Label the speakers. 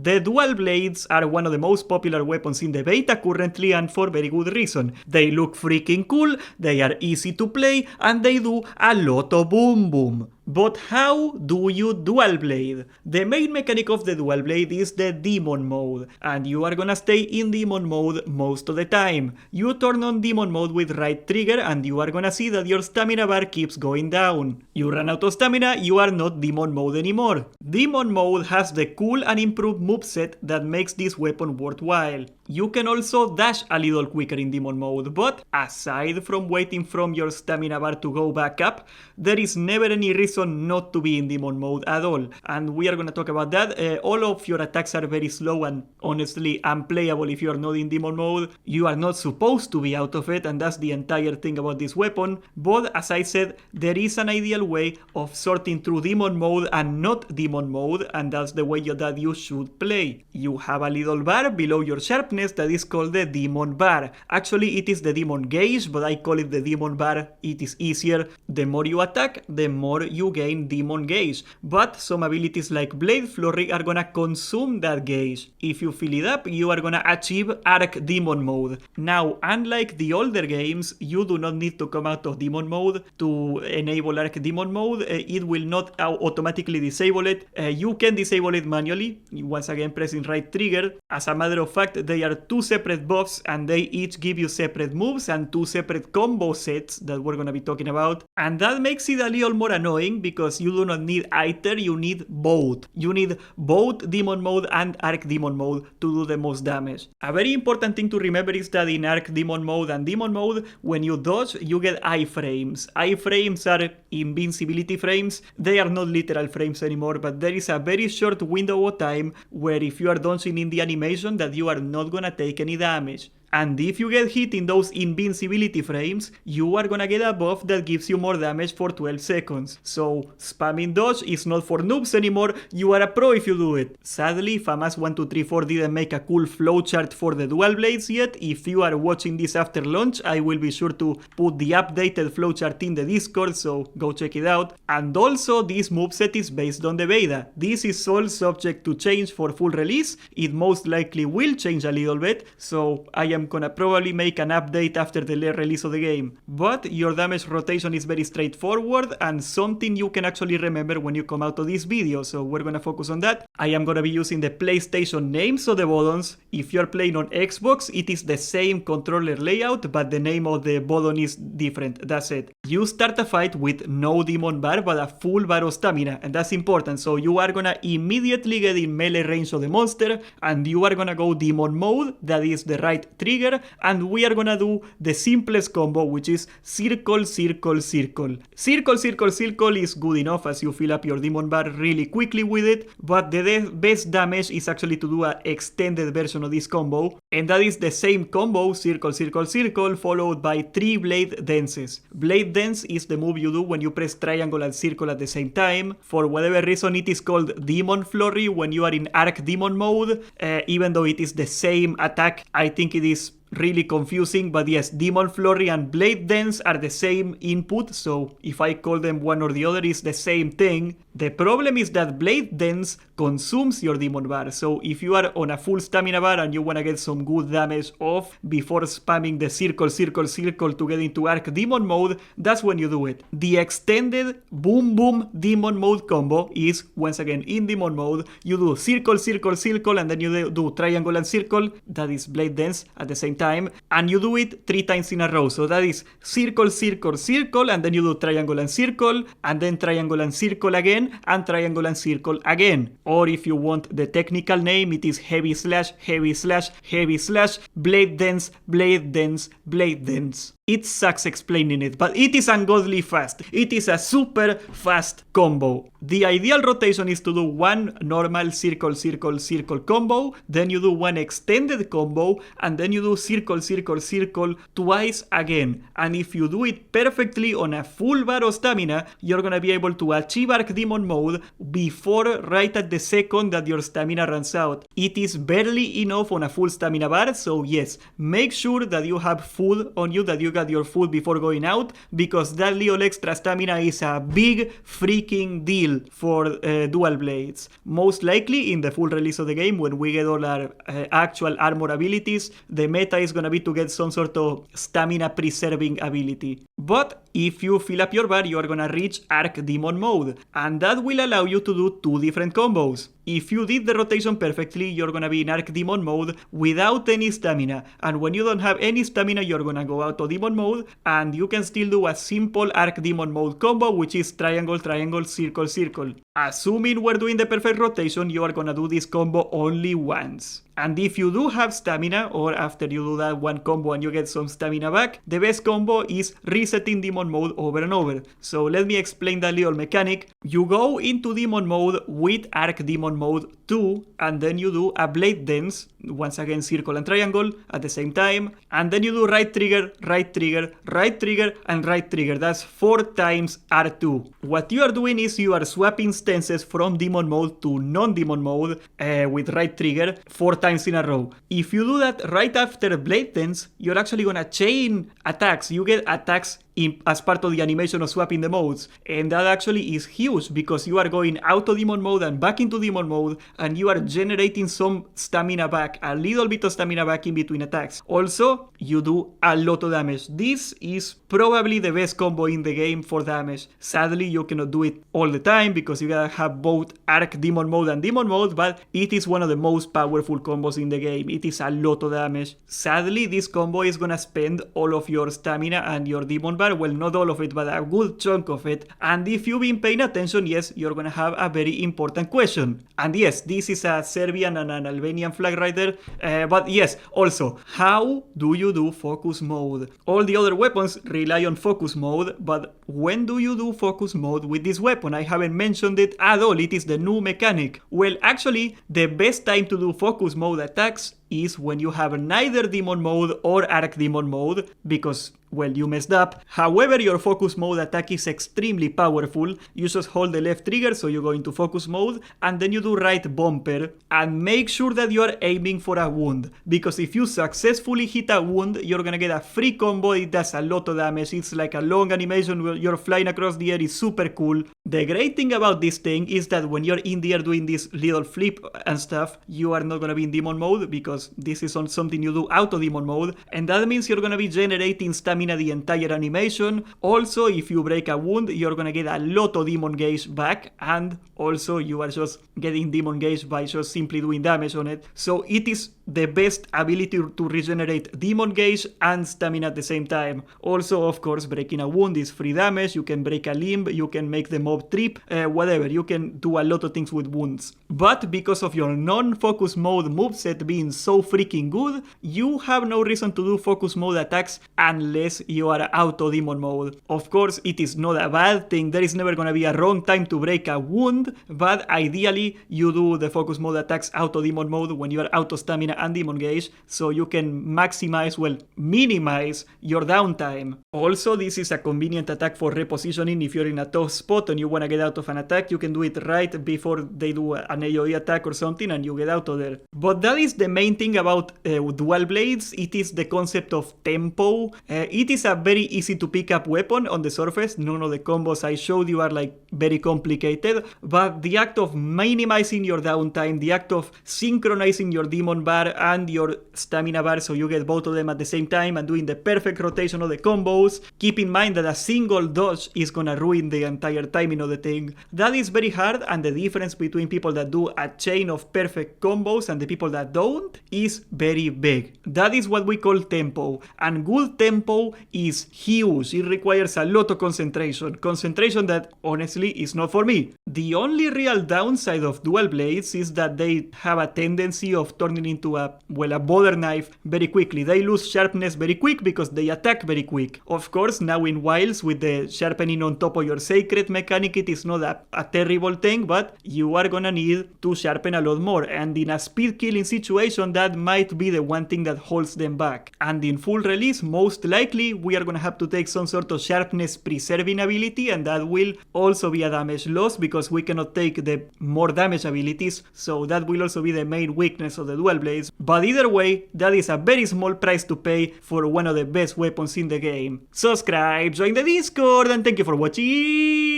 Speaker 1: the dual blades are one of the most popular weapons in the beta currently, and for very good reason. They look freaking cool, they are easy to play, and they do a lot of boom boom. But how do you dual blade? The main mechanic of the dual blade is the demon mode, and you are gonna stay in demon mode most of the time. You turn on demon mode with right trigger and you are gonna see that your stamina bar keeps going down. You run out of stamina, you are not demon mode anymore. Demon mode has the cool and improved moveset that makes this weapon worthwhile. You can also dash a little quicker in demon mode, but aside from waiting from your stamina bar to go back up, there is never any reason not to be in demon mode at all, and we are gonna talk about that. All of your attacks are very slow and honestly unplayable if you are not in demon mode. You are not supposed to be out of it, and that's the entire thing about this weapon, but as I said, there is an ideal way of sorting through demon mode and not demon mode, and that's the way that you should play. You have a little bar below your sharpness that is called the demon bar. Actually, it is the demon gauge, but I call it the demon bar. It is easier. The more you attack, the more you gain demon gauge. But some abilities like Blade Flurry are gonna consume that gauge. If you fill it up, you are gonna achieve Arc Demon mode. Now, unlike the older games, you do not need to come out of demon mode to enable Arc Demon mode. It will not automatically disable it. You can disable it manually, once again pressing right trigger. As a matter of fact, they are two separate buffs and they each give you separate moves and two separate combo sets that we're gonna be talking about. And that makes it a little more annoying because you do not need either, you need both. You need both demon mode and arc demon mode to do the most damage. A very important thing to remember is that in arc demon mode and demon mode, when you dodge, you get iframes. Iframes are invincibility frames. They are not literal frames anymore, but there is a very short window of time where if you are dodging in the animation that you are not gonna take any damage. And if you get hit in those invincibility frames, you are gonna get a buff that gives you more damage for 12 seconds. So spamming dodge is not for noobs anymore, you are a pro if you do it. Sadly, FAMAS1234 didn't make a cool flowchart for the dual blades yet. If you are watching this after launch, I will be sure to put the updated flowchart in the Discord, so go check it out. And also, this moveset is based on the beta. This is all subject to change for full release. It most likely will change a little bit, so I am gonna probably make an update after the release of the game. But your damage rotation is very straightforward and something you can actually remember when you come out of this video, so we're gonna focus on that. I am gonna be using the PlayStation names of the buttons. If you're playing on Xbox, it is the same controller layout, but the name of the button is different, that's it. You start a fight with no demon bar, but a full bar of stamina, and that's important, so you are gonna immediately get in melee range of the monster, and you are gonna go demon mode, that is the right trigger, and we are gonna do the simplest combo, which is circle, circle, circle. Circle, circle, circle is good enough as you fill up your demon bar really quickly with it, but the best damage is actually to do an extended version of this combo, and that is the same combo, circle, circle, circle, followed by 3 blade dances. Blade dance is the move you do when you press triangle and circle at the same time. For whatever reason, it is called demon flurry when you are in arc demon mode, even though it is the same attack. I think it is really confusing, but yes, demon flurry and blade dance are the same input, so if I call them one or the other, it's the same thing. The problem is that blade dance consumes your demon bar, so if you are on a full stamina bar and you want to get some good damage off before spamming the circle, circle, circle to get into arc demon mode, that's when you do it. The extended boom boom demon mode combo is, once again, in demon mode, you do circle, circle, circle, and then you do triangle and circle, that is blade dance at the same time, and you do it 3 times in a row, so that is circle, circle, circle, and then you do triangle and circle, and then triangle and circle again, and triangle and circle again. Or if you want the technical name, it is heavy slash, heavy slash, heavy slash, blade dance, blade dance, blade dance. It sucks explaining it, but it is ungodly fast. It is a super fast combo. The ideal rotation is to do one normal circle, circle, circle combo, then you do one extended combo, and then you do circle, circle, circle, circle twice again. And if you do it perfectly on a full bar of stamina, you're gonna be able to achieve Archdemon mode before right at the second that your stamina runs out. It is barely enough on a full stamina bar, so yes, make sure that you have food on you, that you got your food before going out, because that little extra stamina is a big freaking deal for dual blades. Most likely in the full release of the game, when we get all our actual armor abilities, the meta is gonna be to get some sort of stamina preserving ability. But if you fill up your bar, you are gonna reach Archdemon mode, and that will allow you to do two different combos. If you did the rotation perfectly, you're gonna be in Archdemon mode without any stamina, and when you don't have any stamina, you're gonna go out of Demon mode, and you can still do a simple Archdemon mode combo, which is triangle, triangle, circle, circle. Assuming we're doing the perfect rotation, you are gonna do this combo only once. And if you do have stamina, or after you do that one combo and you get some stamina back, the best combo is resetting Demon mode over and over. So let me explain that little mechanic. You go into Demon mode with Archdemon mode 2, and then you do a blade dance, once again circle and triangle at the same time, and then you do right trigger, right trigger, right trigger, and right trigger. That's 4 times R2. What you are doing is you are swapping stances from Demon mode to non-Demon mode with right trigger 4 times in a row. If you do that right after blade dance, you're actually gonna chain attacks. You get attacks as part of the animation of swapping the modes, and that actually is huge because you are going out of Demon mode and back into Demon mode, and you are generating some stamina back, a little bit of stamina back in between attacks. Also, you do a lot of damage. This is probably the best combo in the game for damage. Sadly, you cannot do it all the time because you gotta have both Archdemon mode and Demon mode, but it is one of the most powerful combos in the game. It is a lot of damage. Sadly, this combo is gonna spend all of your stamina and your Demon bar. Well, not all of it, but a good chunk of it. And if you've been paying attention, yes, you're gonna have a very important question. And yes, this is a Serbian and an Albanian flag right there. But yes, also, how do you do focus mode? All the other weapons rely on focus mode, but when do you do focus mode with this weapon? I haven't mentioned it at all. It is the new mechanic. Well, actually, the best time to do focus mode attacks is when you have neither Demon mode or Archdemon mode, because, well, you messed up. However, your focus mode attack is extremely powerful. You just hold the left trigger, so you go into focus mode, and then you do right bumper, and make sure that you are aiming for a wound, because if you successfully hit a wound, you're gonna get a free combo. It does a lot of damage. It's like a long animation where you're flying across the air. It's super cool. The great thing about this thing is that when you're in the air doing this little flip and stuff, you are not gonna be in Demon mode, because this is on something you do out of Demon mode, and that means you're gonna be generating stamina the entire animation. Also, if you break a wound, you're gonna get a lot of Demon gauge back, and also you are just getting Demon gauge by just simply doing damage on it. So it is the best ability to regenerate Demon gauge and stamina at the same time. Also, of course, breaking a wound is free damage. You can break a limb, you can make the mob trip, whatever. You can do a lot of things with wounds. But because of your non-focus mode moveset being so freaking good, you have no reason to do focus mode attacks unless you are out of Demon mode. Of course, it is not a bad thing. There is never gonna be a wrong time to break a wound, but ideally you do the focus mode attacks out of Demon mode when you are out of stamina and Demon gauge, so you can maximize, well, minimize your downtime. Also, this is a convenient attack for repositioning. If you're in a tough spot and you want to get out of an attack, you can do it right before they do an AoE attack or something, and you get out of there. But that is the main thing about dual blades. It is the concept of tempo. It is a very easy to pick up weapon on the surface. None of the combos I showed you are like very complicated, but the act of minimizing your downtime, the act of synchronizing your Demon bar and your stamina bar so you get both of them at the same time and doing the perfect rotation of the combos. Keep in mind that a single dodge is gonna ruin the entire timing of the thing. That is very hard, and the difference between people that do a chain of perfect combos and the people that don't is very big. That is what we call tempo, and good tempo is huge. It requires a lot of concentration that honestly is not for me. The only real downside of dual blades is that they have a tendency of turning into to a butter knife very quickly. They lose sharpness very quick because they attack very quick. Of course, now in wilds with the sharpening on top of your sacred mechanic, it is not a terrible thing, but you are gonna need to sharpen a lot more, and in a speed killing situation, that might be the one thing that holds them back. And in full release, most likely we are gonna have to take some sort of sharpness preserving ability, and that will also be a damage loss because we cannot take the more damage abilities, so that will also be the main weakness of the dual blades. But either way, that is a very small price to pay for one of the best weapons in the game. Subscribe, join the Discord, and thank you for watching!